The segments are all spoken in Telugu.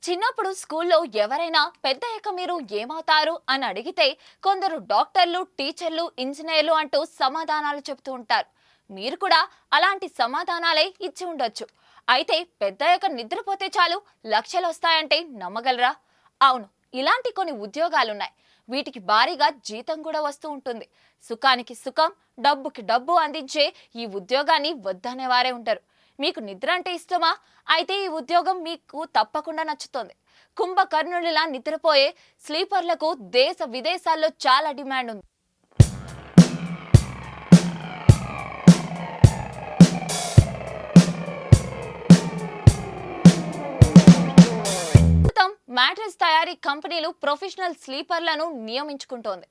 చిన్నప్పుడు స్కూల్లో ఎవరైనా పెద్దయ్యాక మీరు ఏమవుతారు అని అడిగితే కొందరు డాక్టర్లు, టీచర్లు, ఇంజనీర్లు అంటూ సమాధానాలు చెప్తూ ఉంటారు. మీరు కూడా అలాంటి సమాధానాలే ఇచ్చి ఉండొచ్చు. అయితే పెద్దయ్యాక నిద్రపోతే చాలు లక్షలు వస్తాయంటే నమ్మగలరా? అవును, ఇలాంటి కొన్ని ఉద్యోగాలున్నాయి. వీటికి భారీగా జీతం కూడా వస్తూ ఉంటుంది. సుఖానికి సుఖం, డబ్బుకి డబ్బు అందించే ఈ ఉద్యోగాన్ని వద్దనేవారే ఉంటారు. మీకు నిద్ర అంటే ఇష్టమా? అయితే ఈ ఉద్యోగం మీకు తప్పకుండా నచ్చుతుంది. కుంభకర్ణుడిలా నిద్రపోయే స్లీపర్లకు దేశ విదేశాల్లో చాలా డిమాండ్ ఉంది. ప్రస్తుతం మ్యాట్రెస్ తయారీ కంపెనీలు ప్రొఫెషనల్ స్లీపర్లను నియమించుకుంటోంది.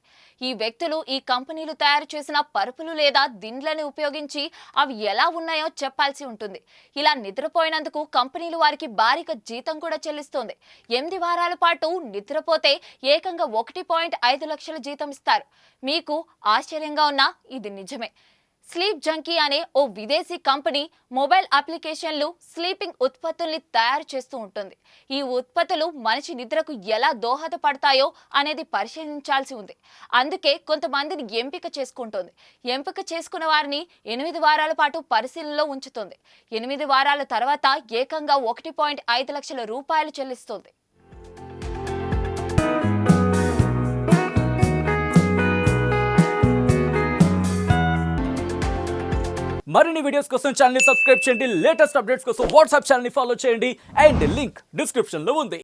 ఈ వ్యక్తులు ఈ కంపెనీలు తయారు చేసిన పరుపులు లేదా దిండ్లను ఉపయోగించి అవి ఎలా ఉన్నాయో చెప్పాల్సి ఉంటుంది. ఇలా నిద్రపోయినందుకు కంపెనీలు వారికి భారీగా జీతం కూడా చెల్లిస్తోంది. 8 వారాల పాటు నిద్రపోతే ఏకంగా 1.5 లక్షల జీతం ఇస్తారు. మీకు ఆశ్చర్యంగా ఉన్నా ఇది నిజమే. స్లీప్ జంకీ అనే ఓ విదేశీ కంపెనీ మొబైల్ అప్లికేషన్లు, స్లీపింగ్ ఉత్పత్తుల్ని తయారు చేస్తూ ఉంటుంది. ఈ ఉత్పత్తులు మనిషి నిద్రకు ఎలా దోహదపడతాయో అనేది పరిశీలించాల్సి ఉంది. అందుకే కొంతమందిని ఎంపిక చేసుకుంటోంది. ఎంపిక చేసుకున్న వారిని 8 వారాల పాటు పరిశీలనలో ఉంచుతుంది. 8 వారాల తర్వాత ఏకంగా 1.5 లక్షల రూపాయలు చెల్లిస్తుంది. మరిన్ని వీడియోస్ కోసం ఛానల్ ని సబ్స్క్రైబ్ చేయండి. లేటెస్ట్ అప్డేట్స్ కోసం వాట్సాప్ ఛానల్ ని ఫాలో చేయండి. అండ్ లింక్ డిస్క్రిప్షన్ లో ఉంది.